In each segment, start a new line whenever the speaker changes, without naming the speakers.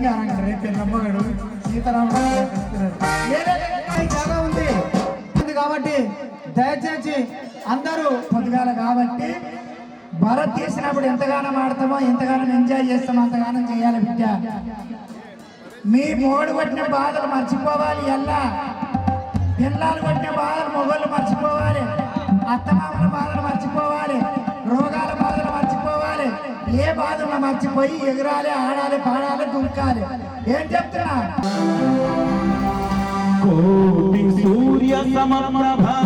సింగారంగా రేపు నమ్మగడు సీతారాముడు చాలా ఉంది కాబట్టి దయచేసి అందరూ పొద్దుగాల కాబట్టి భరత్ తీసినప్పుడు ఎంతగానో ఆడతామో ఎంతగానో ఎంజాయ్ చేస్తామో అంతగానో చేయాలి బిడ్డ. మీ మొగుడు పట్టిన బాధలు మర్చిపోవాలి, ఎలా పిల్లలు పట్టిన బాధలు మొగళ్ళు మర్చిపోవాలి, అత్తమామల బాధలు మర్చిపోవాలి, రోగాల బాధలు మర్చిపోవాలి, ఏ బాధలు మర్చిపోయి ఎగరాలి, ఆడాలి, పాడాలి, దుంకాలి. ఏం చెప్తున్నా?
కోటి సూర్య సమప్రభా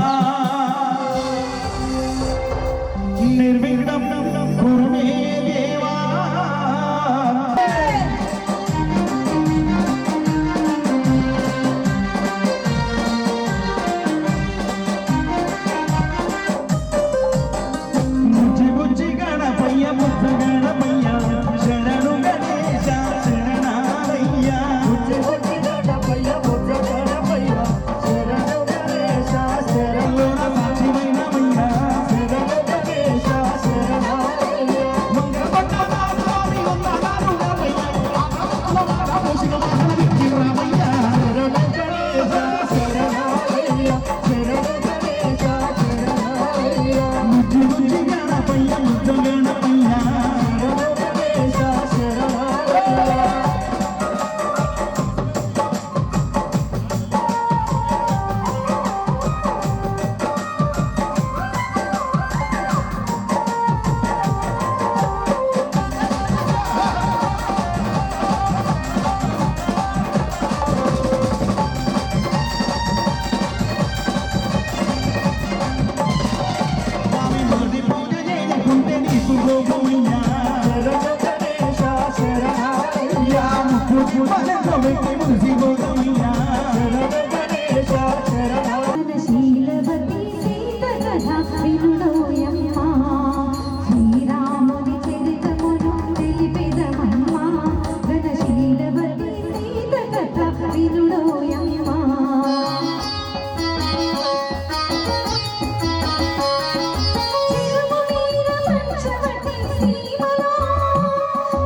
నిర్విఘ్నం కురు మే దేవా. బుజ్జి బుజ్జి గణపయ్య ముద్దు గణపయ్య శరణు గణేశ శరణాలయ్య. బుజ్జి బుజ్జి గణపయ్య ముద్దు గణపయ్య శరణు గణేశ శరణు సాక్షిమైనమయ్య శరణు గణేశ శరణాలయ్య. మంగళపట్ట స్వామి వందనాలు రామయ్య అమర మూషిక వాహన విద్య రామయ్య శరణు గణేశ శరణాలయ్య శరణు గణేశ శరణాలయ్య. బుజ్జి బుజ్జి గణపయ్య ముద్దు గణపయ్య శరణు గణేశ శరణాలయ్య. స్వామి మోది పూజ చేసుకుంటే నీకు గోపమయ్యా శరణు గణేశ శరణాలయ్య. ముక్కు పదలో పెట్టి ముసి గోపమయ్యా శరణు గణేశ శరణాలయ్య.
శీలవతి సీత కథ వినుడోయమ్మా శ్రీరాముని చరితమును తెలిపెదమమ్మా ఘనశీలవతి సీత కథ వినుడోయమ్మా. చిరుమునీర పంచవటి సీమలో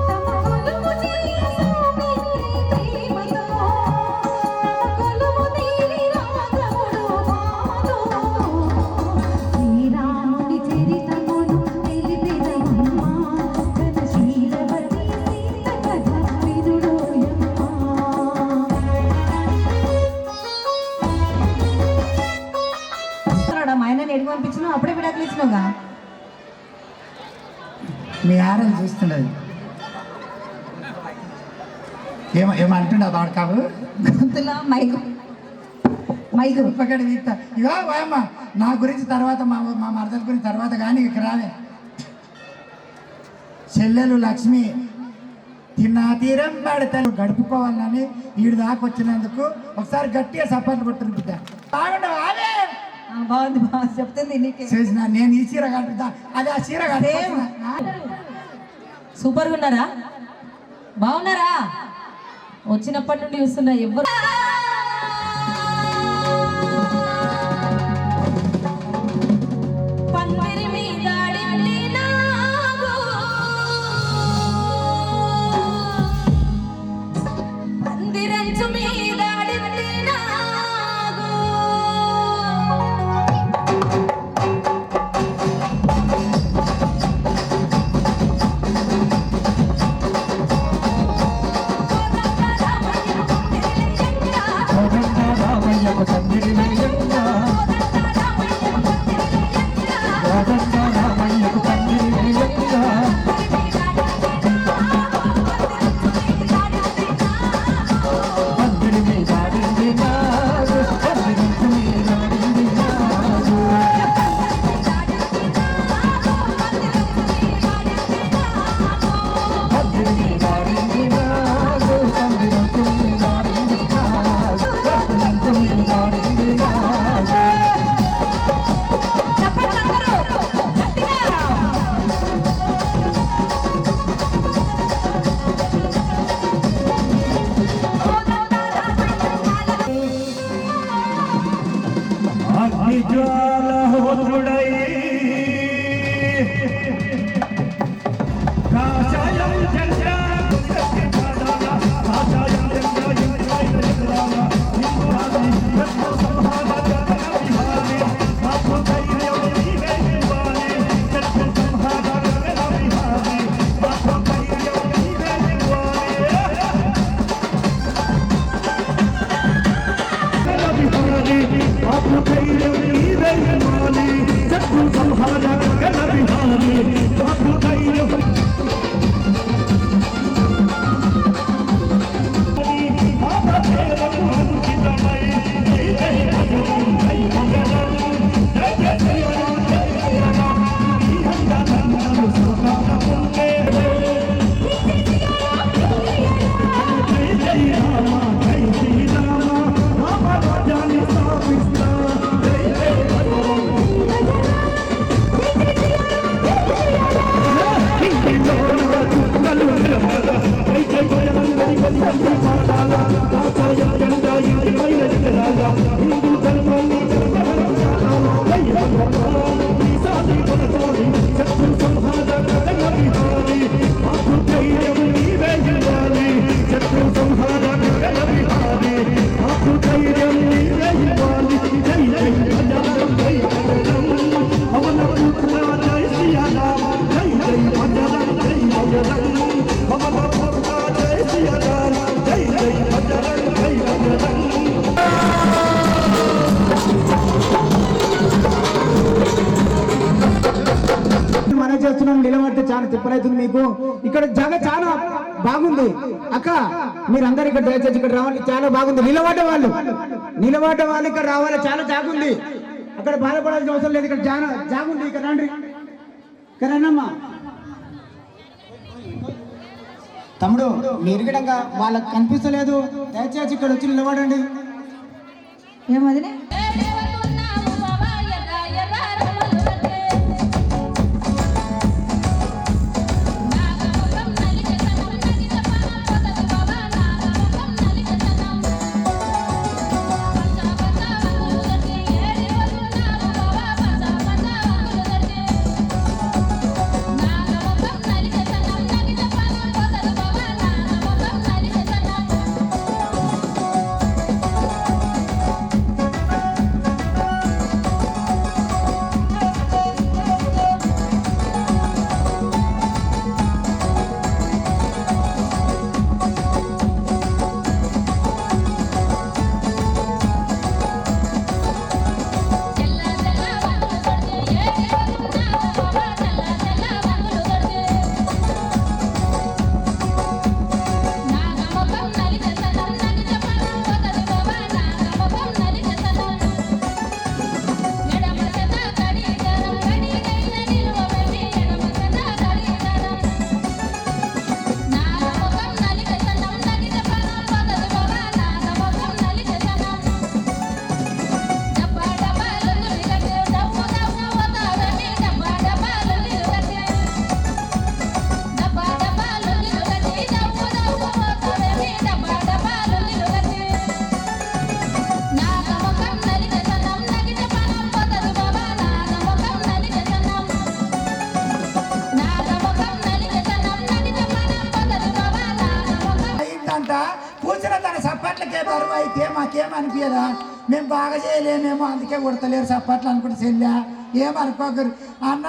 తమ కొలువు చేయ సౌమిత్రి ప్రేమతో తమ కొలువు తీరి రాఘవుడు మాతో శ్రీరాముని చరితమును తెలిపెదమమ్మా ఘనశీలవతి సీత కథ వినుడోయమ్మా. మా ఆయన ఎడుగు పంపించినావు అప్పుడే విడాకులు ఇచ్చినావుగా.
మీ ఆరని చూస్తున్నది ఏమంటుండ వాడకావు
గొంతులా మైకు మైకు
ఉప్పకడ వీక్తా ఇవా వాయమ్మ నా గురించి తర్వాత మా మరదల గురించి తర్వాత కానీ ఇక్కడ రాలే. చెల్లెలు లక్ష్మి తిన్నా తీరం పడతాను గడుపుకోవాలని ఈడు దాకా వచ్చినందుకు ఒకసారి గట్టిగా సపోర్ట్ కొట్టును బిడ్డ. బాగుండవు ఆవే
బాగుంది బాగుంది చెప్తుంది నీకే
చేసిన నేను ఈ చీర కట్టుతా అది ఆ చీర కట్టే
సూపర్గా ఉన్నారా బాగున్నారా వచ్చినప్పటి నుండి చూస్తున్నా ఎవరు పందిరి మీద ఆడింది నాగు, పందిరంచు మీద ఆడింది నాగు.
రామయ్యకు తండ్రి వేయంగా రామయ్యకు తండ్రి వేయంగా. తండ్రి మీద ఆడింది నాగు తండ్రి మీద ఆడింది నాగు. తండ్రి మీద ఆడింది నాగు తండ్రి మీద ఆడింది నాగు తండ్రి మీద ఆడింది నాగు. అగ్నిజ్వాల హోత్రుడై కాషాయం జెండా
మనం చేస్తున్నాం నిలబడితే చాలా తిప్పలవుతుంది మీకు. ఇక్కడ జాగ చాలా బాగుంది అక్క, మీరందరూ ఇక్కడ దయచేసి ఇక్కడ రావాలి, చాలా బాగుంది. నిలబడ్డ వాళ్ళు ఇక్కడ రావాలి, చాలా జాగుంది. అక్కడ బాధపడాల్సిన అవసరం లేదు, ఇక్కడ జాగుంది. ఇక్కడ రండి, ఇక్కడ రండమ్మా. తమ్ముడు మీరు గిడంగా వాళ్ళకి కనిపిస్తలేదు, దయచేసి ఇక్కడ వచ్చి నిలబడండి.
ఏమదినే
కూర్చున్న తన సప్పట్లకే బరువు అయితే మాకేం అనిపించదా? మేము బాగా చేయలేమేమో అందుకే కొడతలేరు సప్పట్లు అనుకుంటే చెల్లా, ఏమనుకోకరు. అన్న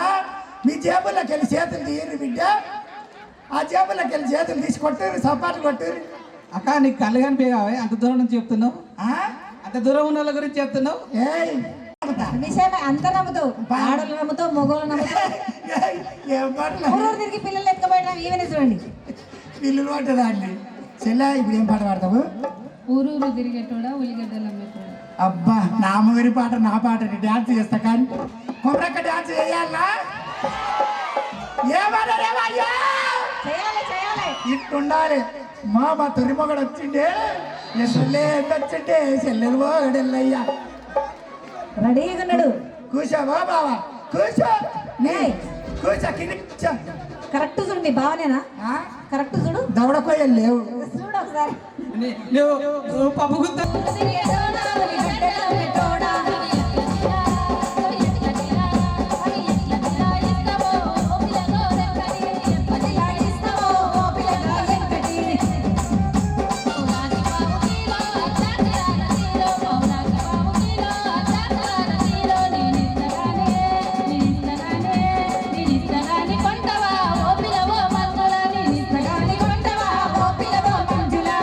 మీ జేబుల్లోకి వెళ్ళి చేతులు తీయరు బిడ్డ, ఆ జేబుల్లోకి వెళ్ళి చేతులు తీసి కొట్టరు, సప్పట్లు కొట్టరు.
అక్క నీకు కళ్ళు కనిపించావే, అంత దూరం నుంచి చెప్తున్నావు, అంత దూరం ఉన్న వాళ్ళ గురించి చెప్తున్నావు.
విషయం అంత నమ్ముతావు, ఆడలు నమ్ముతావు, మొగోళ్ళు నమ్ముతావు. తిరిగి పిల్లలు ఎత్తుకపోయినా ఈవెన్ చూడండి,
పిల్లలు పట్టదా అండి చెల్లా. ఇప్పుడు ఏం పాట పాడతావు?
ఊరూరు తిరిగేటోడా ఉల్లిగడ్డలు అమ్మేటోడా.
అబ్బా నా మొగరి పాట నా పాట డాన్స్ చేస్తా, కానీ కొమరక్క డాన్స్ చేయాలా? ఇట్టుండాలి. మా తొలి మొగడు వచ్చిండే, ఎల్లే వచ్చిండే, చెల్లెలు మొగడెల్లయ్యా.
రెడీగా ఉన్నాడు.
కూర్చోవా బావా, కూర్చో. కూర్చో, కింద కూర్చో.
కరెక్ట్ చూడు, మీ బావనేనా? కరెక్ట్ చూడు,
దవడకోయలు లేవు.
చూడు ఒకసారి.
నువ్వు పప్పు గుత్త
మంజులా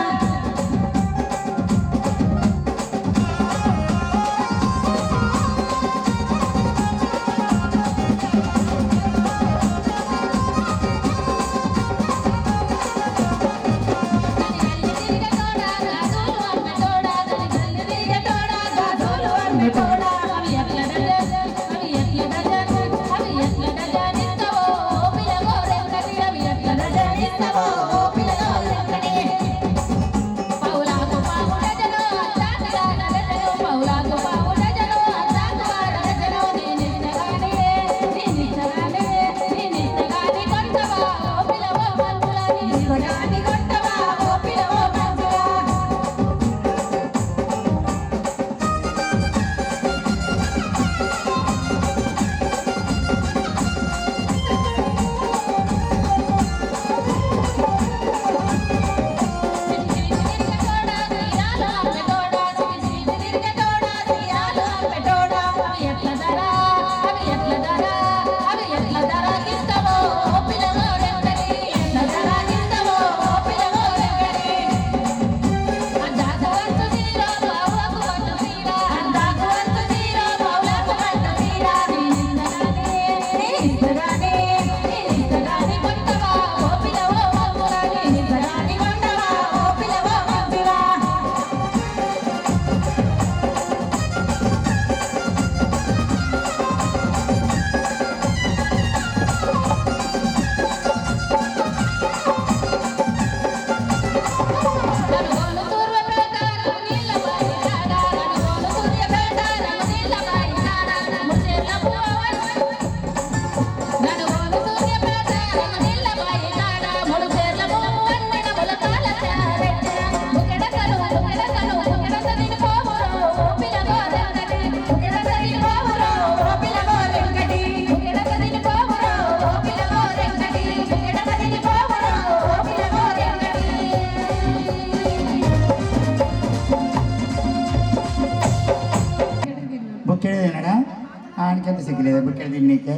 మనకెంత సిగ్గులేదు ఇక్కడ దీనికి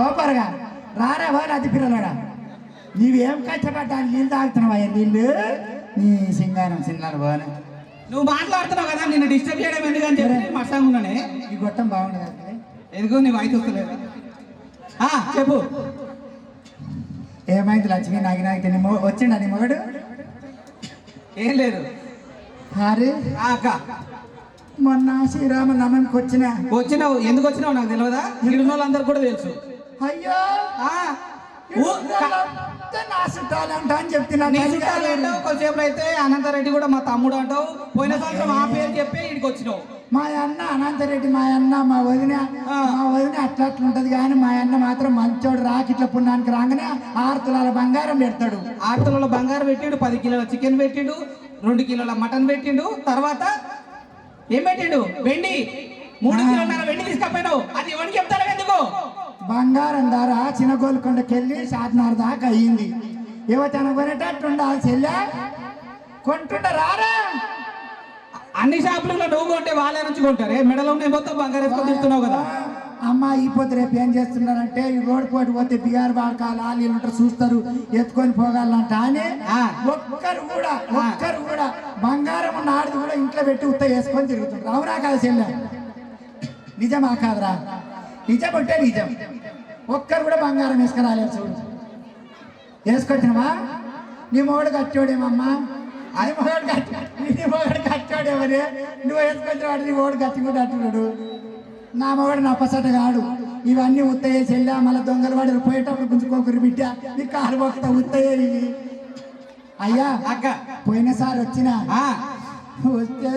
ఓపరగా రారా వారు అది పిల్లలాడా నీవేం కష్టపడ్డా నీళ్ళు తాగుతున్నావా నీళ్ళు నీ సింగారం సిన్నాను బాను
నువ్వు మాట్లాడుతున్నావు కదా నిన్ను డిస్టర్బ్ చేయడం ఎందుకని చెప్పి మర్సంగా ఉన్నానే.
ఈ గొట్టం బాగుండదు
ఎందుకో నీ వాయిస్ వస్తలేదు. చెప్పు
ఏమైంది లక్ష్మి నాకు నీ వచ్చిండా నీ మొగడు
ఏం లేదు.
అరే
అక్క
మొన్న శ్రీరామనవమికి
వచ్చినావు ఎందుకు వచ్చినావు నాకు తెలియదా? ఇక్కడ ఉన్న వాళ్ళందరూ కూడా తెలుసు.
అయ్యో నా చుట్టాలు అంట అని చెప్తున్నా.
నీ చుట్టాలు అంటావు, కొంచెంసేపు అయితే అనంతరెడ్డి కూడా మా తమ్ముడు అంటావు. పోయిన సంవత్సరం ఆ పేరు చెప్పి ఇక్కడికి వచ్చినావు.
మా అన్న అనంతరెడ్డి మా అన్న మా వదిన అట్లా ఉంటది కానీ మా అన్న మాత్రం మంచోడు రాకిట్ల పుణ్యానికి రాగానే 6 తులాల బంగారం పెడతాడు.
6 తులాల బంగారం పెట్టిండు, 10 కిలోల చికెన్ పెట్టిండు, 2 కిలోల మటన్ పెట్టిండు. తర్వాత ఏం పెట్టిండు? వెండి 3 కిలోల వెండి తీసుకపోయినావు. అది ఎవరికి చెప్తారు ఎందుకు?
బంగారం ధర చిన్నగోలుకొండకెళ్ళి 7:30 దాకా అయ్యింది. యువతన కొనేటట్టు ఉండాలి చెల్లె కొంటుండ రారా.
అన్ని షాపులలో నువ్వు కొంటే వాళ్ళ నుంచి కొంటారే. మెడలో ఉన్నాయి మొత్తం బంగారం వేసుకొని తిరుగుతున్నావు కదా.
అమ్మ అయిపోతే రేపు ఏం చేస్తున్నారంటే ఈ రోడ్డు పోటీ పోతే బిఆర్ బాడకాలు వాళ్ళు ఉంటారు చూస్తారు ఎత్తుకొని పోగాలంట అని ఒక్కరు కూడా బంగారం ఉన్న ఆడిది కూడా ఇంట్లో పెట్టి ఉత్త వేసుకొని తిరుగుతారు. అవునా కాదు చెల్లె? నిజమా కాదురా? నిజం అంటే నిజం. ఒక్కరు కూడా బంగారం వేసుకురాలేదు చూడు. వేసుకొచ్చినవా? నీ మొగడు కట్టోడేమమ్మా? అది నీ మొగడు కట్టోడేమని నువ్వు వేసుకొచ్చిన వాడు నీ మొగడు కట్టుకుంటూ అట్టున్నాడు. నా మొగడు నా పసట కాడు. ఇవన్నీ ఉత్తయ్యే చెల్లా. మళ్ళీ దొంగలు వాడు పోయేటప్పుడు గుంజుకోకరు బిడ్డ నీ కాలు పోతా ఉత్తయ్యే ఇవి. అయ్యా
అక్క
పోయినసారి వచ్చినా వస్తే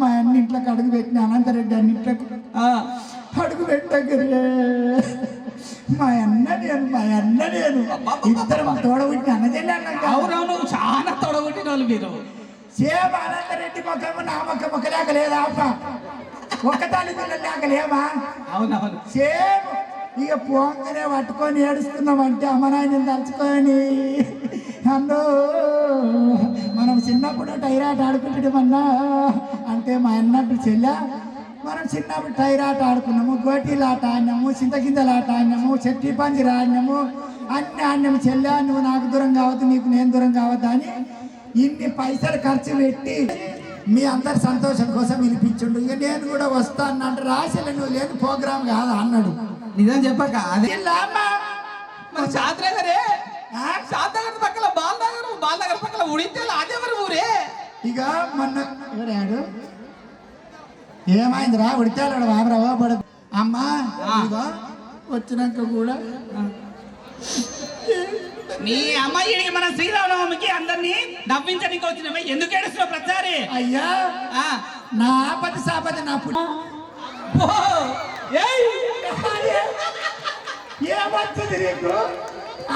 మా అన్నింట్లోకి అడుగు పెట్టిన అనంతరెడ్డి అన్నింట్లోకి అడుగు పెట్టగలే. మా అన్న నేను ఇద్దరం తోడబుట్టిన అన్నజల్లి అన్నాక.
అవునవును, చాలా తోడబుట్టిన వాళ్ళు మీరు.
సేమ్ అనంతరెడ్డి ముఖము నా ముఖం ఒకలాక లేదా? ఒక్క తల్లిదండ్రులు లేక లేవా?
అవునవును
సేమ్. ఇక పోంగనే పట్టుకొని ఏడుస్తున్నామంటే అమ్మ నాయన తలుచుకొని అన్నో మనం చిన్నప్పుడు టైరాట ఆడుకుంటామన్నా అంటే మా అన్నట్టు చెల్లె మనం చిన్నప్పుడు టైరాట ఆడుకున్నాము, గోటీలు ఆట ఆడినాము, చింతగింజల ఆట ఆడినాము, చెట్టి పందిరి ఆడినాము, అన్ని ఆడినాము. చెల్లె నువ్వు నాకు దూరం కావద్దు, నీకు నేను దూరం కావద్దు అని ఇన్ని పైసలు ఖర్చు పెట్టి మీ అందరి సంతోషం కోసం వినిపించుండు. ఇక నేను కూడా వస్తాను అంటే రాశిలో నువ్వు లేని ప్రోగ్రామ్ కాదా అన్నాడు.
నిజం చెప్పక అదే
శాస్త్రగారే
శాంతగర్ పక్కల బాలనగర్ పక్కల ఉడితే అదేవరు ఊరే.
ఇక మొన్న ఎవరాడు ఏమైందిరా ఉడితేలాడు బాబరావా పడు అమ్మా వచ్చినాక కూడా
నీ అమ్మాయికి మన శ్రీరామనవమికి అందరినీ నవ్వించడానికి వచ్చిన ఎందుకు ఏడుస్తున్నావు ప్రతిసారి?
అయ్యా నా ఆపతి సాపతి నా ఏమవుతుంది నీకు?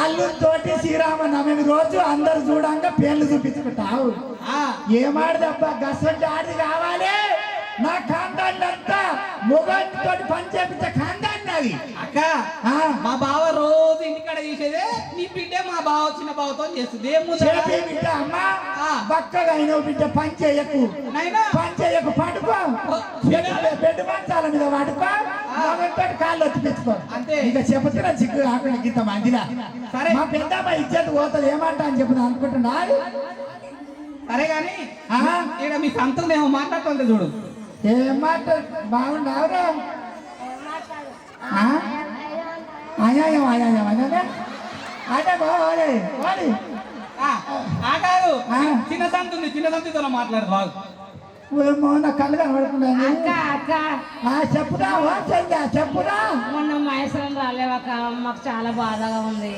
అల్లుతోటి శ్రీరామనవమి రోజు అందరు చూడంగా పేర్లు చూపించుకుంటావు. ఏమాడదబ్బా గసంటి ఆడిది కావాలి. నా ఖాందాన్ని అంతా మొగంతో పని చేపించే ఖాందాన్ని అది.
అక్క మా బావ రోజు ఇంటికాడ చేసేదే నీ బిడ్డే మా బావ చిన్న బావతో చేస్తుంది.
బిడ్డ అమ్మా బక్కగా అయిన బిడ్డ పని చేయకు పడుకో బెడ్ మంచాల మీద పడుకో కాళ్ళు ఒత్తిపించుకో అంతే. ఇక చెబుతున్నా చిక్కు కాకుండా గీత మందిరా. సరే మా పెద్దమ్మ ఇచ్చేది పోతుంది ఏమంటా అని చెప్పి అనుకుంటున్నా.
సరే గాని ఇక్కడ మీ సంతం ఏమో మాట్లాడుతుంది చూడు.
ఏం మాట బాగుండవురా? అయ్యాయం అదే బావాలి
కాదు చిన్న సంతుంది, చిన్న సంతితో మాట్లాడు బాగు.
నా కళ్ళు కనబడుతున్నాయి. చెప్పురా చెప్పురా.
మొన్న మహేశ్వరం రాలేవాక మాకు చాలా బాధగా ఉంది.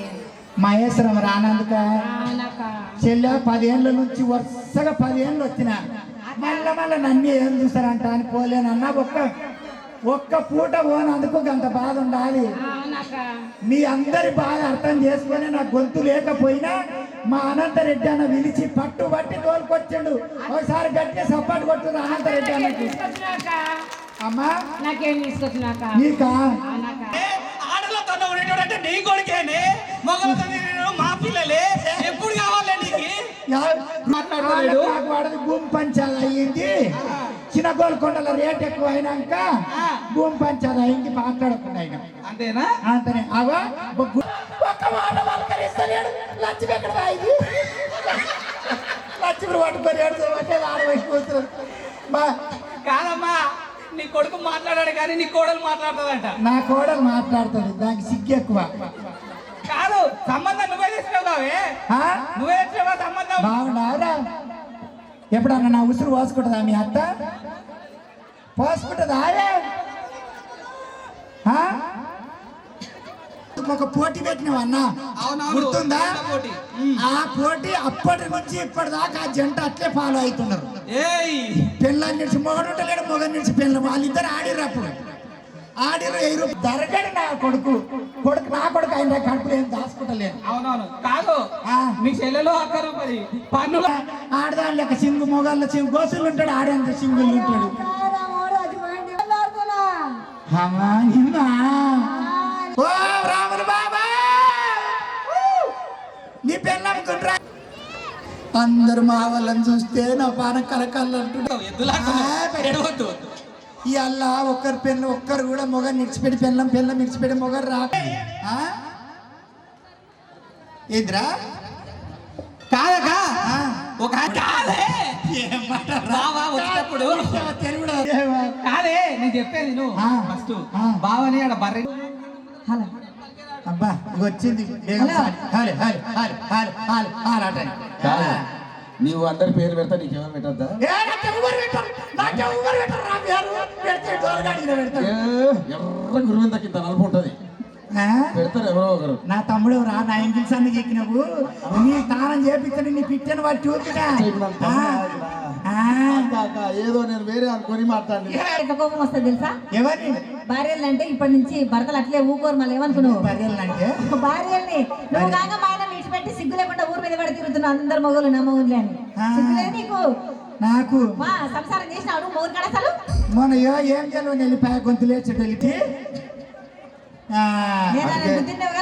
మహేశ్వరం రానందుక చెల్లె 10 ఏళ్ళ నుంచి వరుసగా 10 ఏళ్ళు వచ్చిన మళ్ళీ నన్ను ఏం చూస్తారంట అని పోలేనన్నా ఒక్క పూట పోనందుకు అంత బాధ ఉండాలి. మీ అందరి బాధ అర్థం చేసుకొని నా గొంతు లేకపోయినా మా అనంతరెడ్డి అన్న పిలిచి పట్టుబట్టి తోలుకొచ్చిండు. ఒకసారి గట్టిగా సపోర్ట్ కొట్టిండు అనంతరెడ్డి అన్నకి. అమ్మా
నాకేం తీసుకొచ్చినాక
నీకా
ఆడలతో ఉండేటోడంటే నీ కొడుకేనే, మగలతో మా పిల్లలే. ఎప్పుడు కావాలి నీకు?
వాడది భూమి పంచాలు అయ్యింది. చిన్న గోల్కొండల రేట్ ఎక్కువ అయినాక భూమి పంచాలి అయింది మాట్లాడకుండా ఆయన
అంతేనా?
అంతనే అవా ఒక్క మాట పలకరిస్తలేడు లక్ష్మి ఎక్కడ వాయింది లక్ష్మి పట్టుకొని ఏడుతుంటే ఆడవైపోతున్నాడు
కాదమ్మా, నీ కొడుకు మాట్లాడాడు కానీ నీ కోడలు మాట్లాడుతుందంట.
నా కోడలు మాట్లాడుతుంది, దానికి సిగ్గు ఎక్కువ.
కాదు, సంబంధం నువ్వే తెచ్చినావుగావే, నువ్వే తెచ్చినావా సంబంధం?
బాగున్నావురా? ఎప్పుడన్నా నా ఉసురు పోసుకుంటుందా మీ అత్త? పోసుకుంటుందా? ఒక పోటీ పెట్టినావు అన్న, గుర్తుందా? ఆ పోటీ అప్పటి నుంచి ఇప్పటిదాకా ఆ జంట అట్లే ఫాలో అవుతున్నారు. పిల్లల నుంచి మొగడు ఉంటలేడు, మొగ నుంచి పిల్లలు, వాళ్ళిద్దరు ఆడిర్రు. అప్పుడు ఆడిరు ఎయిరు దరగడు నా కొడుకు నా కొడుకు ఆయన కడుపులో ఏం దాచుకుంటలేదు.
అవునవును. కాదు, మీ చెల్లెలు అక్కరు మరి పన్నుల
ఆడదాని లెక్క సింగు మొగాళ్ళ సింగు గోసులు ఉంటాడు, ఆడేంత సింగులు ఉంటాడు. ఓ రాములు బాబా, నీ పెళ్ళమ్ముకుంటారా? అందరు మా వాళ్ళని చూస్తే నా పాన కలకల్లంటున్నావు. ఇవాళ ఒక్కరు పెళ్ళ ఒక్కరు కూడా మొగ నిడిచిపెట్టి పెళ్ళం నిడిచిపెట్టి మొగరు రా. ఏంద్రా
కాదకా ఒక కాదే నేను చెప్పేది నువ్వు ఫస్ట్ బావని ఆడ బర్రె
అబ్బా వచ్చింది.
నీవు అందరి పేరు పెడతా, నీకెవరు పెట్టద్దా? ఎర్ర గురువిందకి ఇంత నలుపు ఉంటది, పెడతారు ఎవరో ఒకరు.
నా తమ్ముడు రా, నా ఎంగిల్స్ అన్ని చెక్కినవు, నీ స్నానం చేపించండి, నీ పిచ్చని వాడు చూపినా.
ఏదో నేను వేరే అనుకొని మాట్లాడి
కోపం వస్తుంది తెలుసా?
ఎవరిని?
భార్యలు అంటే ఇప్పటి నుంచి భర్తలు అట్లే ఊకోరు. మళ్ళీ ఏమనుకున్నావు?
భార్యలు అంటే
భార్యల్ని నువ్వు కాక మా ఆయన విడిచిపెట్టి సిగ్గు లేకుండా ఊరు మీద పడి తిరుగుతున్నావు. అందరు మొగలు నా మొగులు అని సిగ్గులే నీకు? నాకు సంసారం చేసినాడు మొగులు కాడ అసలు
మొన్న ఏం చేయను వెళ్ళిపోయా, గొంతు లేచాడు వెళ్ళి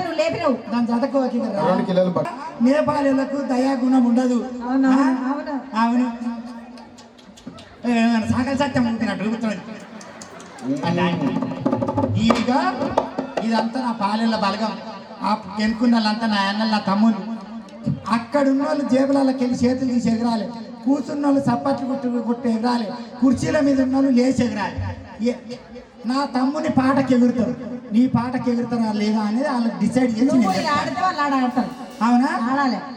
నువ్వు లేపినవు.
దాని చదువుకోవచ్చు. నేపాలకు దయాగుణం ఉండదు. అవును, సకల సత్యం ఉంటున్నట్టు. ఇక ఇదంతా నా పాలెళ్ళ బలగం. ఆ ఎన్నుకున్న వాళ్ళంతా నా అన్నలు, నా తమ్ముళ్ళు. అక్కడ ఉన్న వాళ్ళు జేబులకి వెళ్ళి చేతులు తీసి ఎగరాలి, కూర్చున్న వాళ్ళు చప్పట్లు కొట్టి ఎగరాలి, కుర్చీల మీద ఉన్న వాళ్ళు లేచి ఎగరాలి. నా తమ్ముని పాటకి ఎగురుతారు, నీ పాటకి ఎగురుతారా లేదా అనేది వాళ్ళకి డిసైడ్ చేసి. అవునా?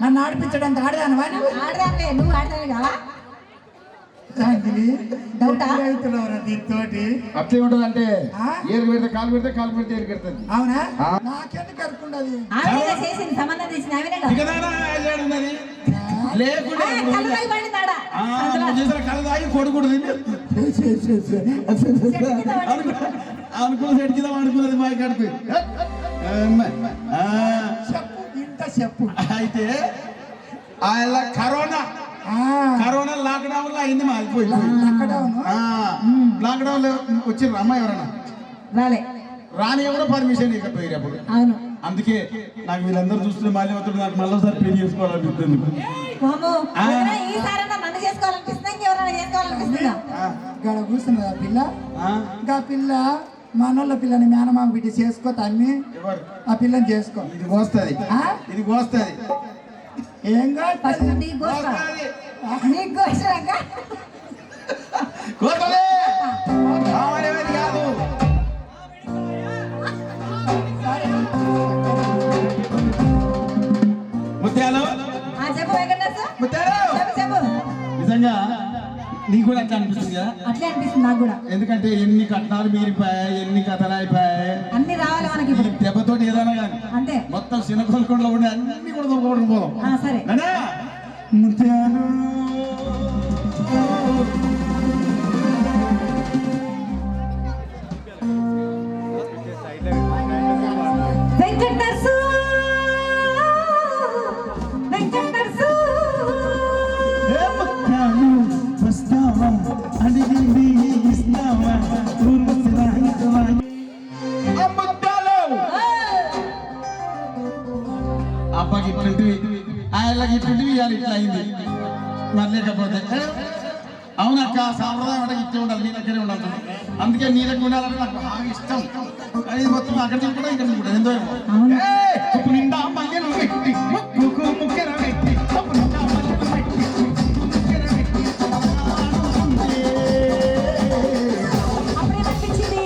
నన్ను ఆడిపించడానికి ఆడదాను
నువ్వు ఆడదాను కదా.
అట్లే ఉంటది అంటే ఏరు పెడితే కాలు పెడితే, కాలు పెడితే ఏరు పెడుతుంది.
అవునా? నాకెందుకు అనుకున్నది
చేసింది సంబంధం తీసిన
కొడుకుడు అనుకున్న సెడికిదాం అనుకున్నది మా కడుపు.
చెప్పు ఇంత చెప్పు.
అయితే ఆయన కరోనా లాక్డౌన్ లో అయింది. లాక్డౌన్ లో వచ్చిర్రు అమ్మ ఎవరన్నా రాని కూడా పర్మిషన్ ఇవ్వకపోయారు అప్పుడు. అందుకే నాకు వీళ్ళందరూ చూస్తున్న మాల్యవతుడు నాకు మళ్ళీసారి పెళ్లి చేసుకోవాలనిపిస్తుంది.
కూర్చున్నది ఆ పిల్ల. ఇంకా పిల్ల మనోళ్ళ పిల్లని మేనమామ బిడ్డ చేసుకో తమ్మి, ఆ పిల్లని చేసుకో.
ఇది కోస్తుంది, ఇది కోస్తుంది.
ఏం
కాదు. ముత్యాలు నిజంగా నీకు కూడా అట్లా అనిపిస్తుంది కదా?
అట్లే అనిపిస్తుంది నాకు కూడా.
ఎందుకంటే ఎన్ని కట్నాలు మీరిపోయాయి, ఎన్ని కథలు అయిపోయాయి,
అన్ని రావాలి మనకి.
దెబ్బతోటి ఏదైనా కానీ అంతే మొత్తం చిన్నకొలకొండలో ఉండే అన్ని కూడా దొరకడం పోదాం.
సరే
ముత్యాలు అబ్బకి ఇట్లాంటివి ఆయనకి ఇట్లాంటివి ఇవాళ ఇట్లా అయింది. మరి లేకపోతే అవునక్క సాంప్రదాయం అంటే ఇట్లా ఉండాలి, నీ దగ్గరే ఉండాలి. అందుకే నీ దగ్గర ఉండాలంటే నాకు బాగా ఇష్టం. అది మొత్తం అక్కడ తింటున్నా ఇక్కడ తింటున్నా ఎంతో ఏమో.
అవును.
కప్పు నిండా మల్లెలు పెట్టి ముక్కుకు ముక్కెర పెట్టి కప్పు నిండా మల్లెలు పెట్టి ముక్కుకు ముక్కెర పెట్టి
అప్పుడేమనిపించింది?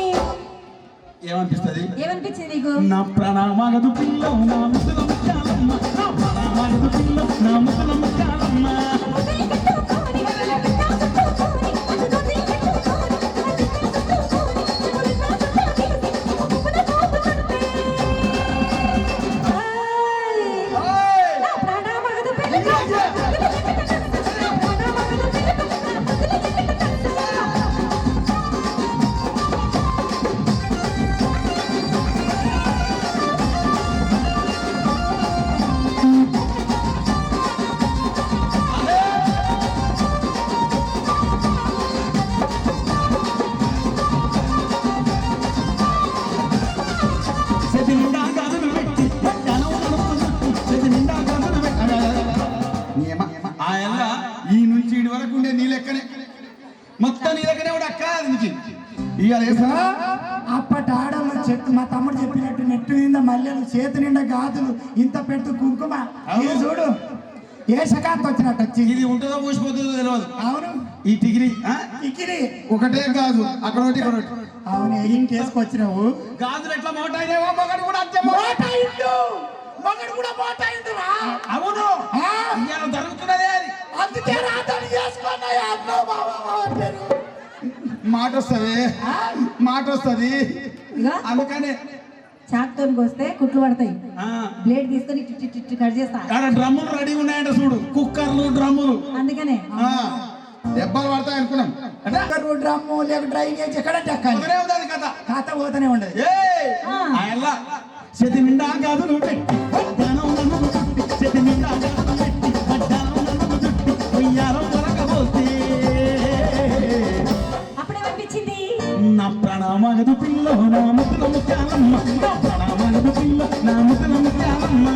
ఏమనిపిస్తుంది?
ఏమనిపించింది నీకు?
నా ప్రణామాగదు పిల్ల నా ముసల ముచ్చాలమ్మ, నా ప్రణామాగదు పిల్ల నా ముసల ముచ్చాలమ్మ. ఈ నుంచి ఇటు వరకు ఉండే నీ లెక్కనే మొత్తం నీ లెక్కనే కూడా అక్క నుంచి ఇవాళ వేసా
అప్పటి ఆడవాళ్ళు చెట్టు మా తమ్ముడు చెప్పినట్టు నెట్టు నిండా మల్లెలు చేతి నిండా గాజులు ఇంత పెట్టు కుంకుమ ఇది చూడు ఏషకాంత్ వచ్చినట్టు వచ్చి
ఇది ఉంటుందో పూసిపోతుందో తెలియదు.
అవును
ఈ టిగిరి
ఇకిరి
ఒకటే గాజు అక్కడ ఒకటి ఇక్కడ ఒకటి.
అవును ఇంకేసుకొచ్చినావు
గాజులు ఎట్లా మోటాయినేవో మొగడు కూడా అంతే
మోటాయిండు మగడు కూడా మోటాయిండురా
అవును ఇవాళ జరుగుతున్నదే అది.
అందుకే రాతని చేసుకున్నాయా అన్నో బాబా
మాట వస్తుంది మాట వస్తుంది
ఇగో
అందుకనే
చాక్తో వస్తే కుట్లు పడతాయి.
ఆ,
బ్లేడ్ తీసుకొని ఇట్టి ఇట్టి ఇట్టి కట్ చేస్తా.
ఆడ డ్రమ్ములు రెడీ ఉన్నాయంట చూడు, కుక్కర్లు డ్రమ్ములు.
అందుకనే
ఆ, దెబ్బలు పడతాయి అనుకున్నాం అంటే
డ్రమ్ము లేక డ్రైనేజ్ ఎక్కడ
కుదరే ఉంది అది కథ.
ఖాతా పోతూనే ఉండదు
ఆయల్లా చేతి నిండా గాజులు పెట్టి వడ్డానం నన్ను చుట్టి, చేతి నిండా గాజులు పెట్టి వడ్డానం నన్ను చుట్టి ఉయ్యారం దొరకబోతే
అప్పుడేమనిపించింది?
నా ప్రణామగదు పిల్ల నా ముద్దుల ముత్యాలమ్మ, నా ప్రణామగదు పిల్ల నా ముద్దుల ముత్యాలమ్మ.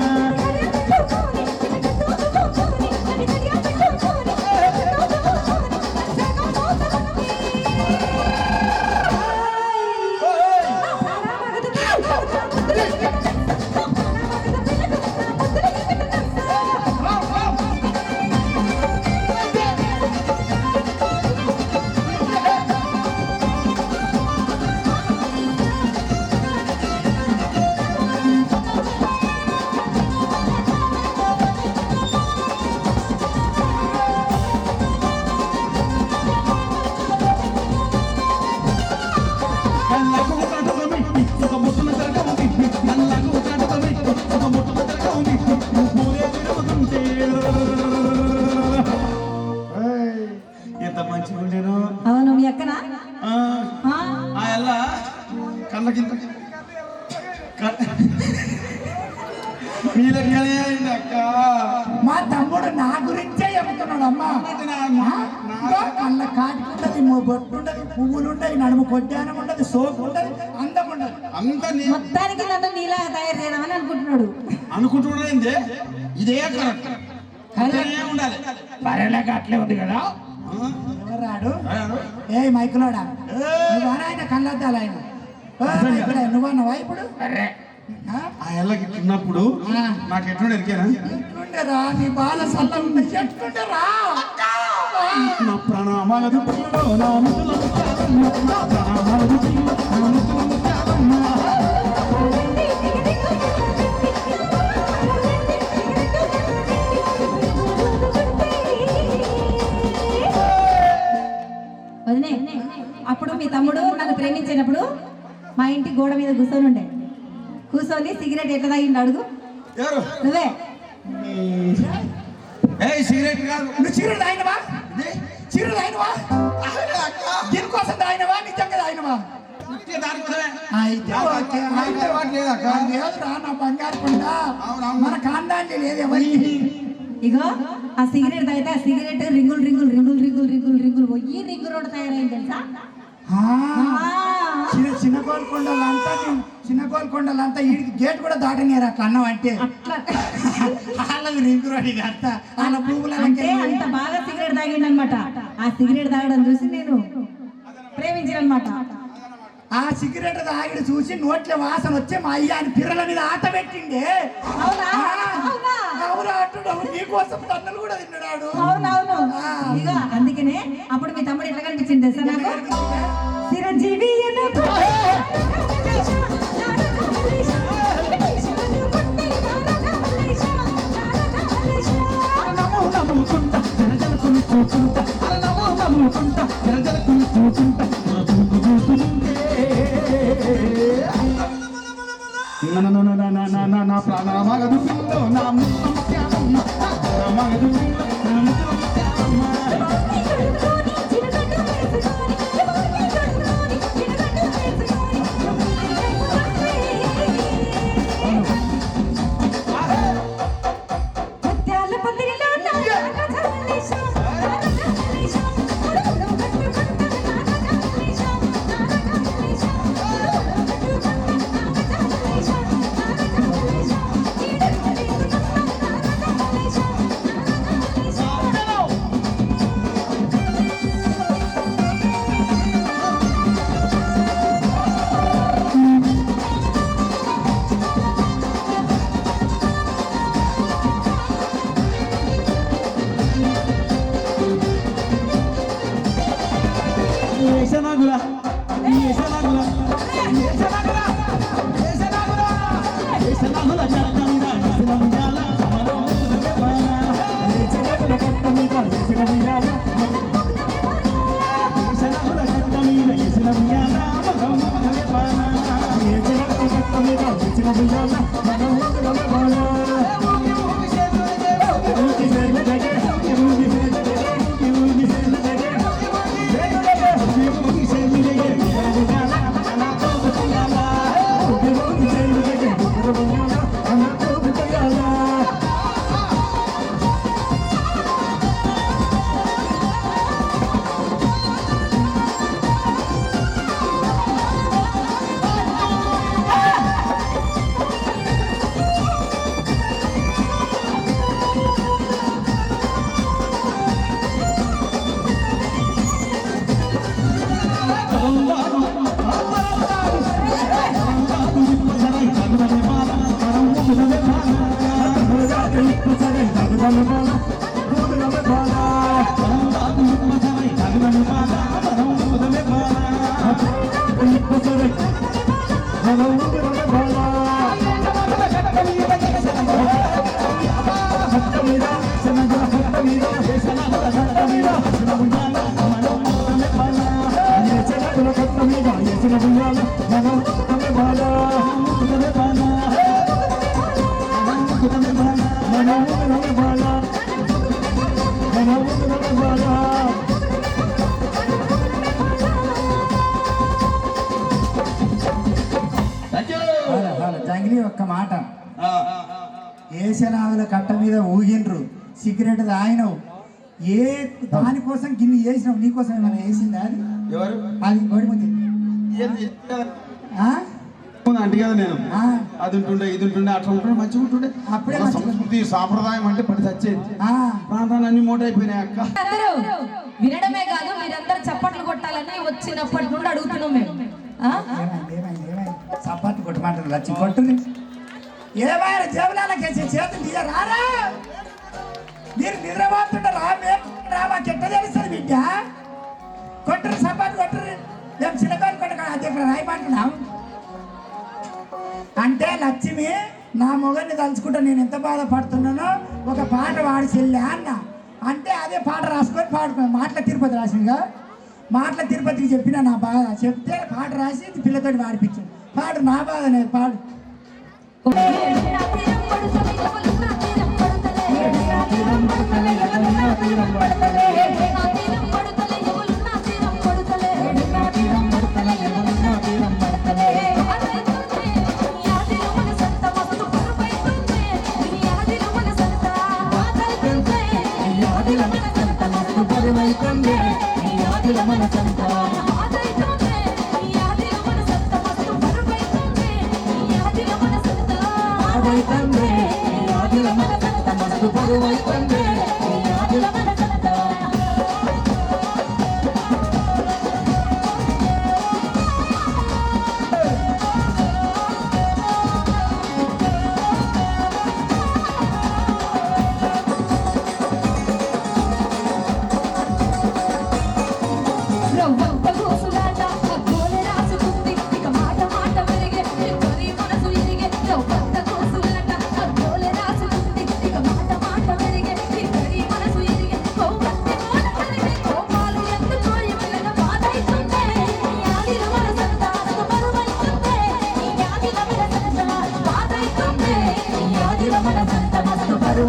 ఎంత మంచిగా ఉండేను.
అవును మీ అక్కనా?
కళ్ళ కింద నీళ్ళకనే అయింది అక్క.
మా తమ్ముడు నా గురించే చెబుతున్నాడు అమ్మా కళ్ళ కాటుకుంటది బొట్టు ఉండదు పువ్వులు ఉండదు నడుము కొడ్డానం ఉండదు సోపు ఉండదు అందం ఉండదు
అంత
మొత్తానికి నన్ను నీలా తయారు చేయదామని అనుకుంటున్నాడు.
అనుకుంటున్నాడే ఇదే కరెక్ట్ ఉండాలి.
పర్యలేక అట్లే ఉంది కదా. ఎవరు రాడు ఏ మైకులోడా నువ్వు ఆయన కళ్ళద్దాలు ఆయన నువ్వన్నవా ఇప్పుడు
ఆ ఎల్లకి ఉన్నప్పుడు నాకు ఎట్లుండే ఎరికేనా
ఎట్లుండరా నీ బాల సల్ల ఉంది ఎట్లుండరా
నా ప్రణామాలదు పిల్ల నా ముద్దుల ముత్యాలమ్మ, నా ప్రణామాలదు పిల్ల నా ముద్దుల ముత్యాలమ్మ.
వదినే అప్పుడు మీ తమ్ముడు నన్ను ప్రేమించినప్పుడు మా ఇంటి గోడ మీద కూర్చొని సిగరెట్ ఎట్లా తాగిండు అడుగు.
ఎవరు
నువ్వే.
సిగరెట్ కాదు
నువ్వు చీరలు తాగినవా చీరలు తాగినవా దీనికోసం తాగినవా నిజంగా తాగినవా లేదురా నా బంగారు కొండ మన కాండాన్ని లేదు ఎవరికి.
ఇగో ఆ సిగరెట్ తాగితే ఆ సిగరెట్ రింగులు రింగులు రింగులు రింగులు రింగులు రింగులు పోయి రింగు రోడ్డు తయారైంది తెలుసా.
చిన్న కోలుకొండలంతా వీడికి గేట్ కూడా దాటనేరు అట్లా అన్నం అంటే వాళ్ళకి రింగు రోడ్డు అంతా వాళ్ళ
అంటే అంత బాగా సిగరెట్ తాగిండు అనమాట. ఆ సిగరెట్ తాగడం చూసి నేను ప్రేమించాను అనమాట.
ఆ సిగరెట్ తాగిడి చూసి నోట్ల వాసన వచ్చి మా అయ్య అని పిర్రల మీద ఆట పెట్టిండే.
అవునా?
అవునా అంటుడు. నీకోసం తన్నులు కూడా తిన్నాడు.
అవునవును. ఇక అందుకనే అప్పుడు మీ తమ్ముడు ఎట్లా కనిపించింది తెలుసా నాకు? చిరంజీవి
నా ప్రాణమగదు నా మగదు
జంగిలి ఒక్క మాట, ఏసనాగుల కట్ట మీద ఊగిండ్రు, సిగరెట్ తాగినవు, ఏ దానికోసం గిన్ని వేసినావు, నీకోసం ఏమైనా వేసిందా? అది అది గొడిపోతుంది
అంటే కదా నేను అది ఉంటుండే ఇది ఉంటుండే అట్లా ఉంటుండే మంచిగా ఉంటుండే. అప్పుడే సంస్కృతి సాంప్రదాయం అంటే పడి చచ్చేది. ప్రాంతాలు అన్ని మోట అయిపోయినాయి అక్క.
వినడమే కాదు మీరందరూ చప్పట్లు కొట్టాలని వచ్చినప్పటి నుండి అడుగుతున్నాం మేము.
చప్పట్లు కొట్టమంటారు, లచ్చి కొట్టుంది. ఏమైనా జేబులకేసి చేతులు తీయరారా? మీరు నిద్రపోతుంటారా? మాకు ఎట్ట తెలుస్తుంది బిడ్డ? కొట్టరు, చప్పట్లు కొట్టరు. మేము చిన్నకారు కొట్ట అది ఇక్కడ రాయమంటున్నాం అంటే లక్ష్మి నా మొగన్ని తలుచుకుంటా నేను ఎంత బాధపడుతున్నానో ఒక పాట వాడి చెల్లె అన్న అంటే అదే పాట రాసుకొని పాడుకున్నాను. మాటల తిరుపతి రాసిందిగా, మాటల తిరుపతికి చెప్పిన నా బాధ చెప్తే పాట రాసి పిల్లతోటి పాడిపించాను. పాడు, నా బాధ నేను పాడు.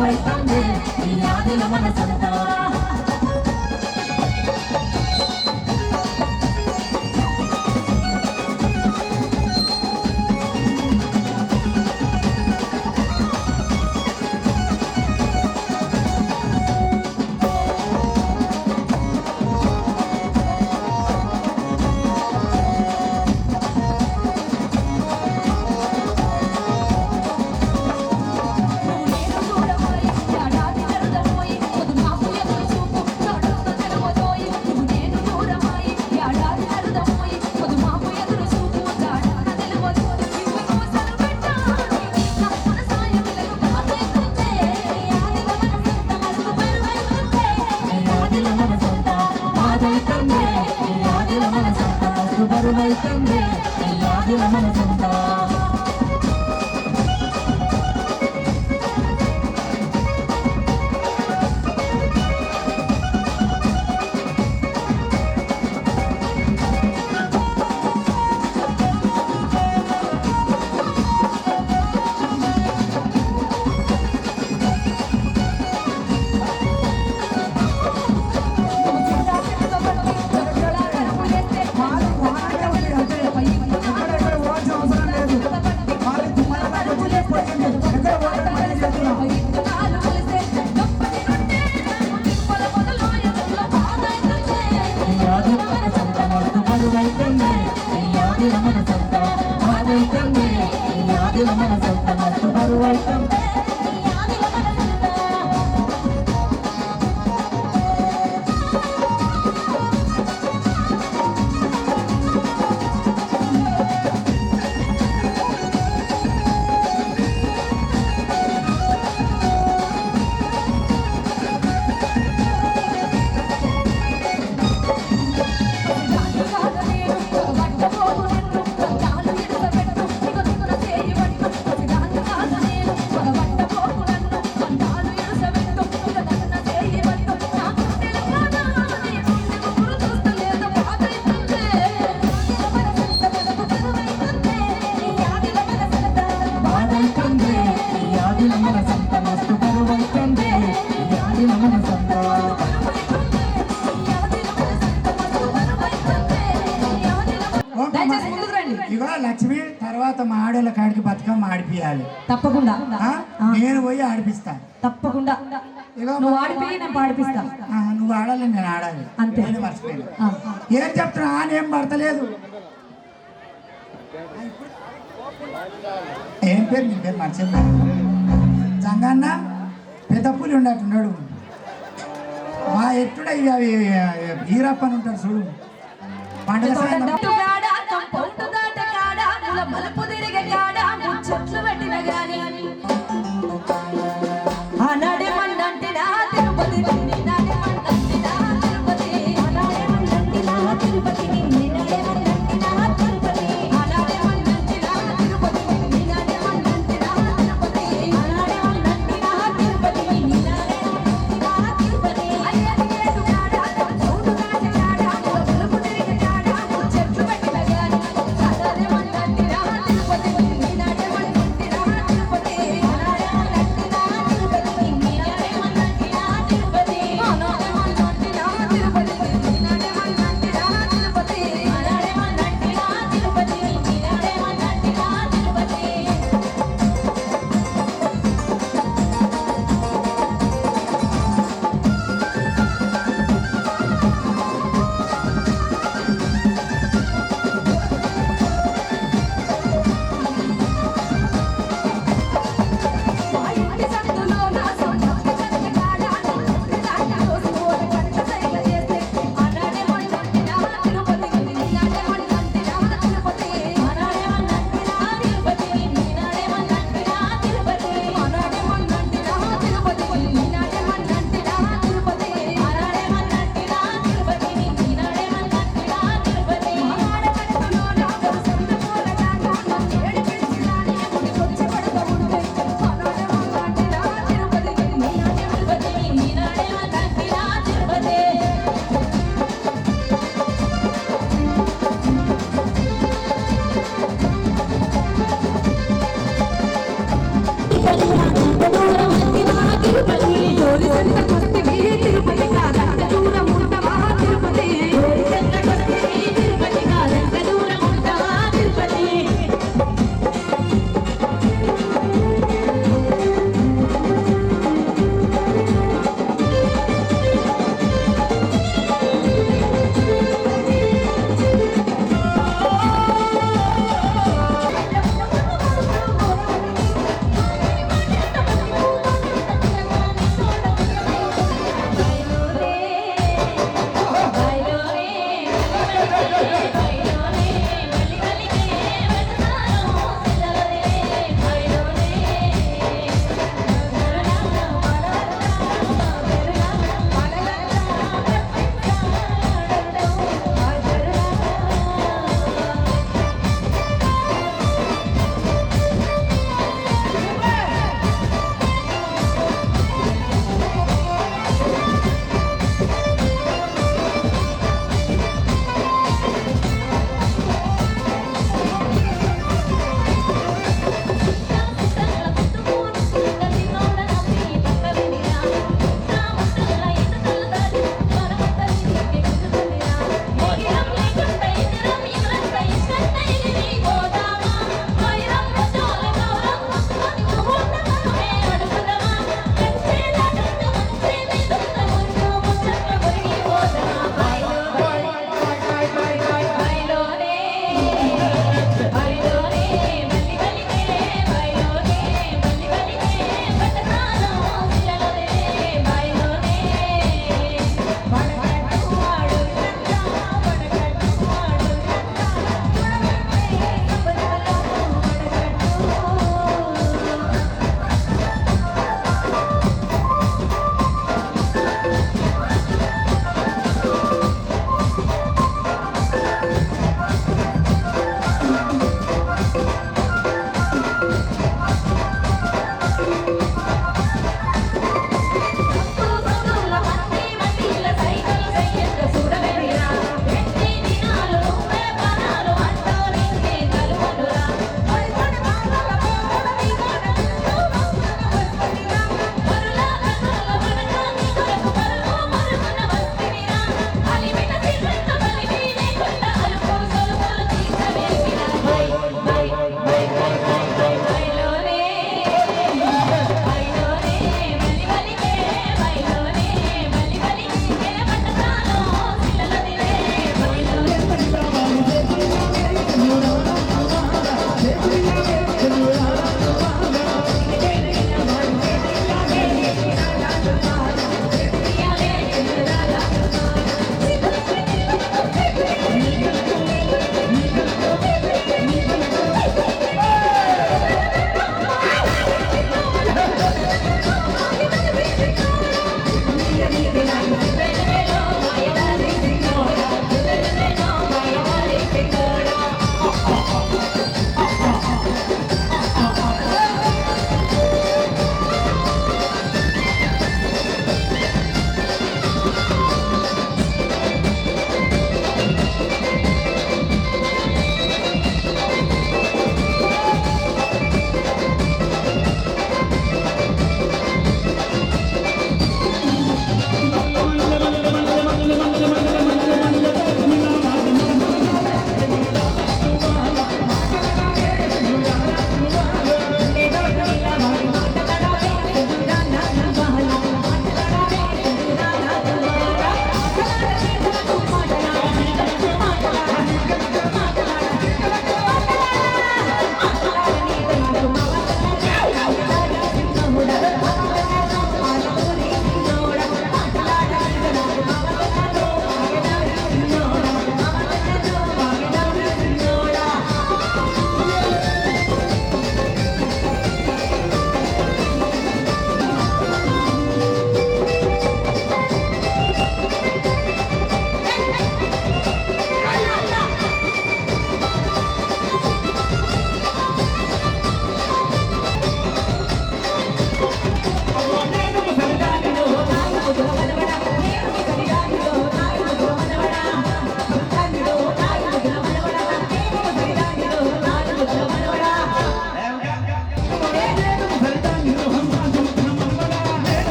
బరువైతుంది ఈ ఆదిల మనసంతా బరువైతుంది ఈ ఆదిల మనసంతా
ఎక్కడ పోవాల్సిన అవసరం లేదు. వాళ్ళు తుమ్మలదాకా వచ్చి చెప్పండి. ఎక్కడ పోవాలని మళ్ళీ చెప్తున్నాం.
ఈ ఆదిల మనసంతా మస్తు బరువైతుంది ఈ ఆదిల మనసంతా బాధైతుంది ఈ ఆదిల మనసంతా మస్తు బరువైతుంది ఈ ఆదిల మనసంతా బాధైతుంది ఈ ఆదిల మనసంతా మస్తు బరువైతుంది ఈ ఆదిల మనసంతా
దయచేసి ముందుకు రండి.
ఇగో లక్ష్మి తర్వాత మా ఆడోళ్ళ కాడికి బతుకమ్మ ఆడిపియాలి.
తప్పకుండా
ఆ? నేను పోయి ఆడిపిస్తా.
తప్పకుండా
ఇగో
నువ్వు ఆడిపోయి నేను పాడిపిస్తా
నువ్వు ఆడాలి నేను ఆడాలి.
అంతే.
నేను మర్చిపోయాను.
ఆ.
ఏం చెప్తున్నా ఏం పడతలేదు. ఏం పేరు నీ పేరు మర్చిపోయా. జంగన్న పెద్ద పులి ఉన్నట్టున్నాడు. మా ఎట్టుడ ఈరప్పని ఉంటాడు చూడు. పండుగ సాయంత్రం
చెట్లు పెట్టిన గాని ఆనాడే మందంటే నా తిరుపతి నిన్నాడే మందంటే నా తిరుపతి ఆనాడే మందంటే నా తిరుపతి నిన్నాడే మందంటే నా తిరుపతి ఆనాడే మందంటే నా తిరుపతి నిన్నాడే మందంటే నా తిరుపతి ఆనాడే మందంటే నా తిరుపతి నిన్నాడే మందంటే నా తిరుపతి అయ్యేది కాడా చౌడు కాడ కాడా బలుపు తిరిగే కాడా చెట్లు పెట్టి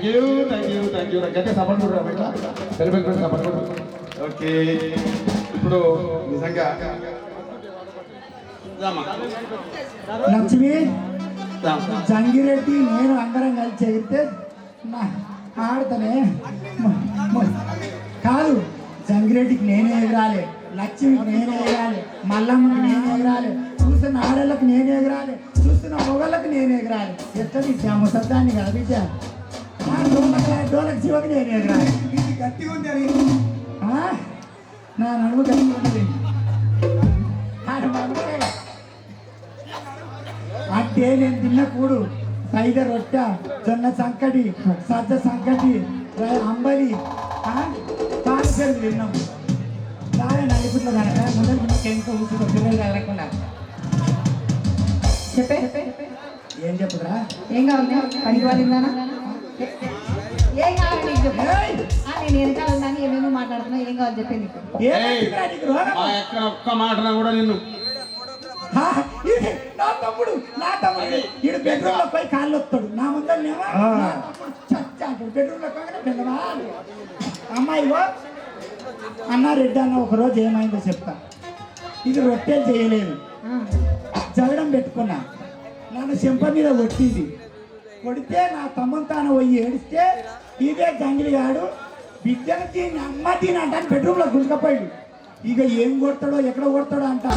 థ్యాంక్ యూ గట్టిగా సపోర్ట్ కూడా బయట సెలబ్రేట్ సపోర్ట్ కూడా ఓకే ఇప్పుడు నిజంగా రామా.
లక్ష్మి
రామా.
జంగిరెడ్డి నేను అందరం కలిసి ఎగిరితే ఆడతానే కాదు, జంగిరెడ్డికి నేనే ఎగరాలి, లక్ష్మికి నేనే ఎగరాలి, మల్లమ్మకి నేనే ఎగరాలి, చూస్తున్న ఆడళ్ళకి నేనే ఎగరాలి, చూస్తున్న మొగళ్ళకి నేనే ఎగరాలి. ఎట్లా బిడ్డ ముసద్దాన్ని కదా బిడ్డ, డోలకి శివకి నేనే ఎగరాలి. ఇది గట్టిగా ఉంది, నా నడుము గట్టిగా ఉంటుంది. అంటే నేను తిన్న కూడు సైద రొట్టె, జొన్న సంకటి, సజ్జ సంకటి, అంబలి, పాలు తిన్నాం. చాలా నలుగుట్లో కనుక ముందర కెంక ఊసుకు పిల్లలు వెళ్ళకుండా
చెప్పే
ఏం చెప్పురా,
ఏం కావాలి పనికి వాళ్ళిందానా ఏం కావాలి నీకు చెప్పు. నేను వెనకాల ఉన్నాను, ఏమేమో మాట్లాడుతున్నా, ఏం కావాలి చెప్పే నీకు.
మా ఎక్కడ ఒక్క మాటన కూడా నిన్ను
నా తమ్ముడు ఈడు బెడ్రూమ్ లో పోయి కాళ్ళు వస్తాడు, నా ముందరనేమో చచ్చాడు. బెడ్రూమ్ లో పోగానే పిల్లవా అమ్మాయివో అన్న రెడ్డి అన్న ఒకరోజు ఏమైందో చెప్తా. ఇది రొట్టెలు చేయలేదు, జగడం పెట్టుకున్నా, నన్ను చెంప మీద కొట్టింది. కొడితే నా తమ్ముని తాను పోయి ఏడిస్తే ఇదే జంగిలిగాడు బిడ్డను తిని అమ్మ తినంటాను బెడ్రూమ్ లో గుంజకపోయాడు. ఇక ఏం కొడతాడో ఎక్కడ కొడతాడో అంట.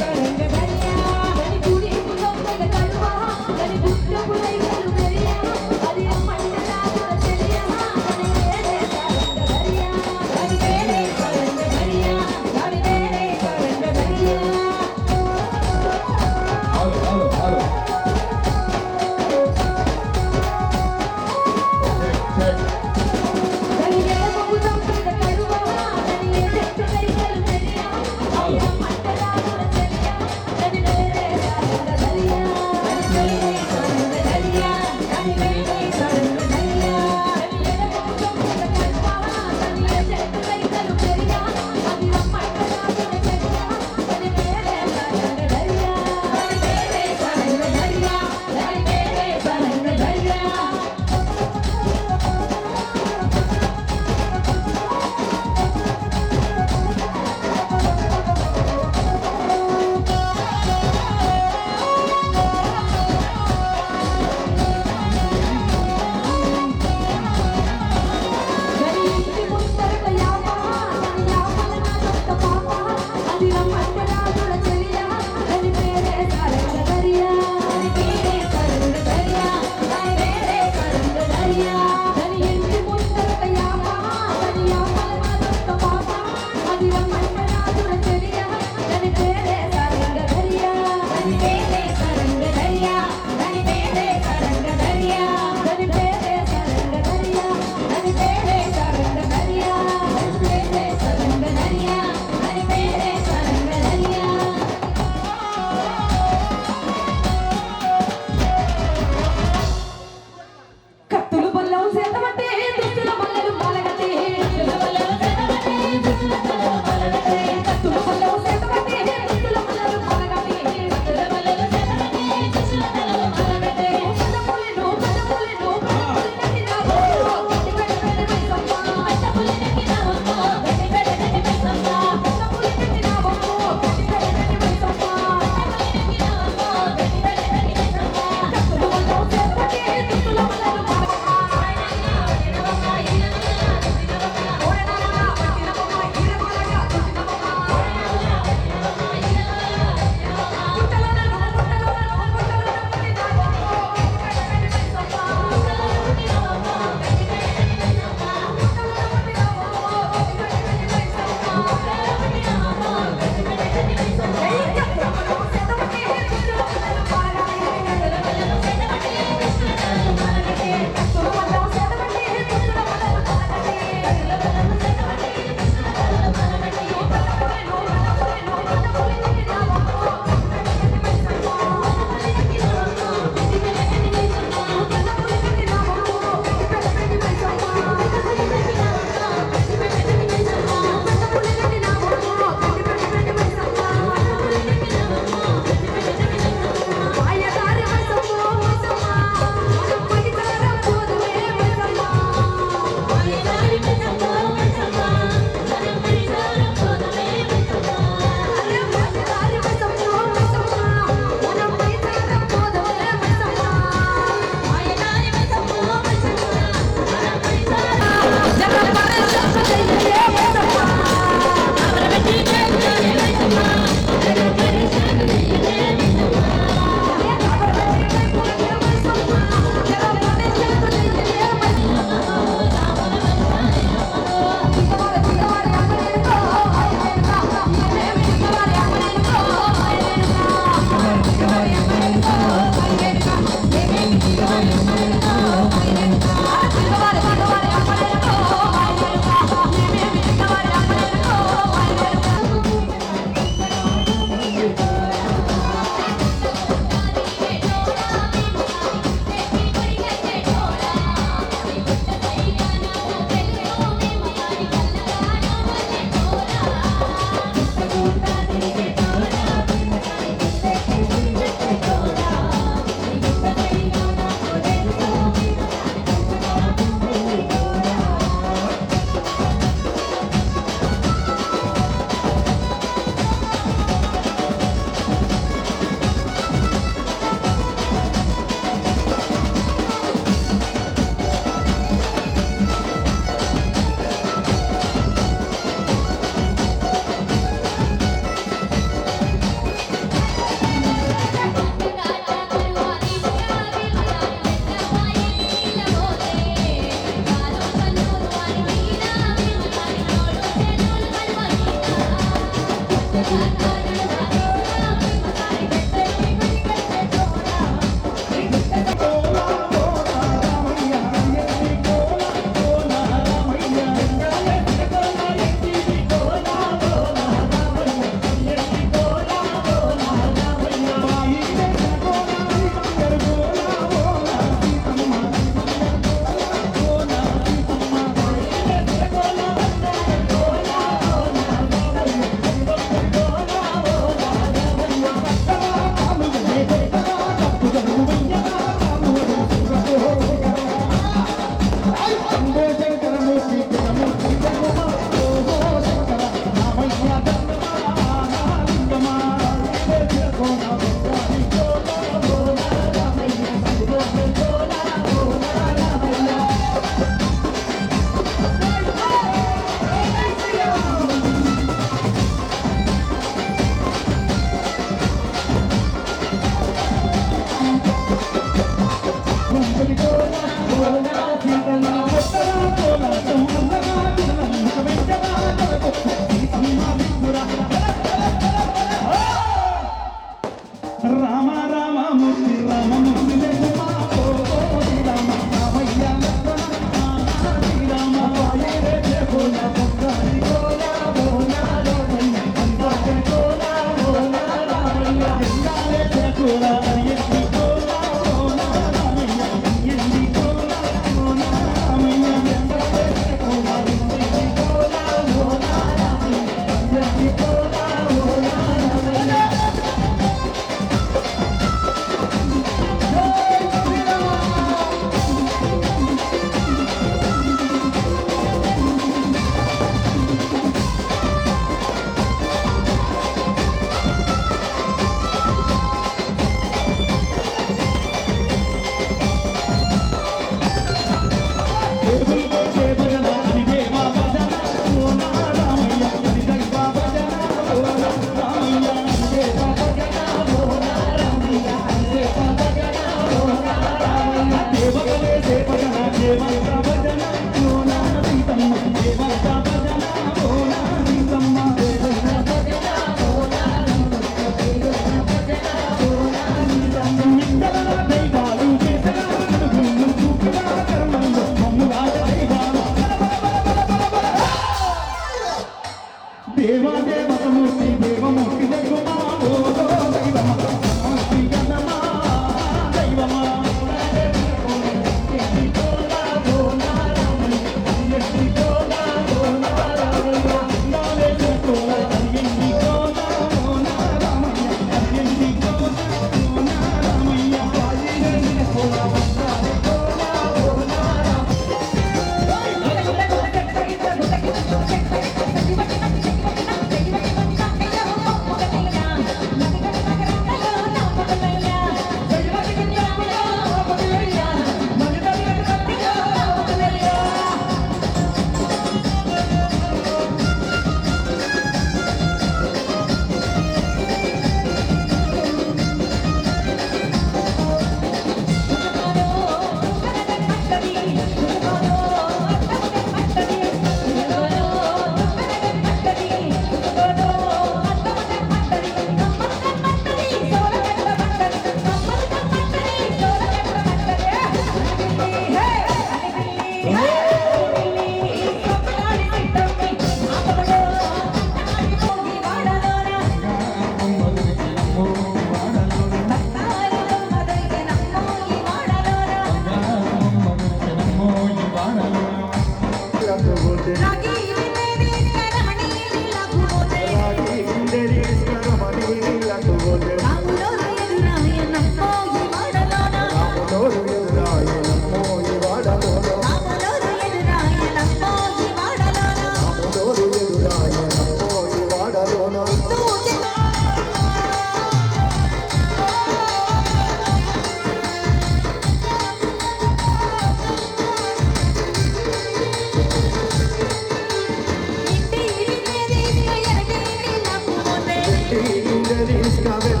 Thank you.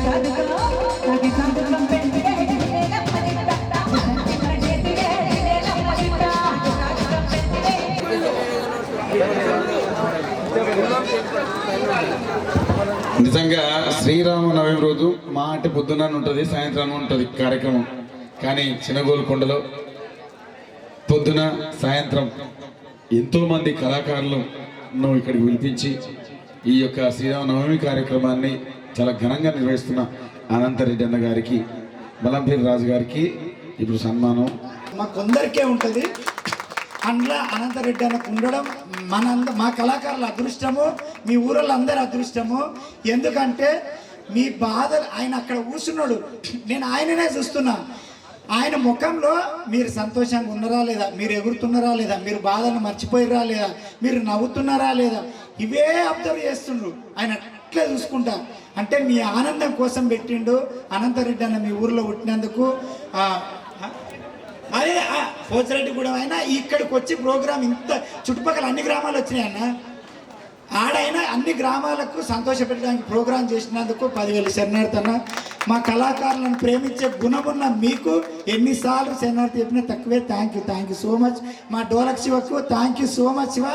కాదుకో నాకు కాదుకం పెంటిడే లమ్మదిట్ట చేతిడే లమ్మదిట్ట కాదుకం పెంటిడే
నిజంగా శ్రీరామనవమి రోజు మా అంటే పొద్దున ఉంటుంది, సాయంత్రం ఉంటుంది కార్యక్రమం. కానీ చినగోలుకొండలో పొద్దున సాయంత్రం ఎంతోమంది కళాకారులను ఇక్కడికి పిలిపించి ఈ యొక్క శ్రీరామనవమి కార్యక్రమాన్ని చాలా ఘనంగా నిర్వహిస్తున్న అనంతరెడ్డి అన్న గారికి, బలంపేరు రాజు గారికి ఇప్పుడు సన్మానం.
మా కొందరికే ఉంటుంది. అందులో అనంతరెడ్డి అన్నకు ఉండడం మా కళాకారుల అదృష్టము, మీ ఊళ్ళో అందరి అదృష్టము. ఎందుకంటే మీ బాధలు ఆయన అక్కడ కూర్చున్నాడు, నేను ఆయననే చూస్తున్నా. ఆయన ముఖంలో మీరు సంతోషంగా ఉన్నారా లేదా, మీరు ఎగురుతున్నారా లేదా, మీరు బాధను మర్చిపోయిరా లేదా, మీరు నవ్వుతున్నారా లేదా, ఇవే అబ్జర్వ్ చేస్తుండ్రు. ఆయన అట్లే చూసుకుంటా. అంటే మీ ఆనందం కోసం పెట్టిండు అనంతరెడ్డి అన్న మీ ఊరిలో పుట్టినందుకు. అదే పోచిరెడ్డి కూడా అయినా ఇక్కడికి వచ్చి ప్రోగ్రాం ఇంత చుట్టుపక్కల అన్ని గ్రామాలు వచ్చినాయి అన్న. ఆడైనా అన్ని గ్రామాలకు సంతోషపెట్టడానికి ప్రోగ్రాం చేసినందుకు 10,000 శరణార్థన. మా కళాకారులను ప్రేమించే గుణమున్న మీకు ఎన్నిసార్లు శరణార్థి చెప్పినా తక్కువే. Thank you so much. మా డోలక్ శివకు thank you so much Shiva.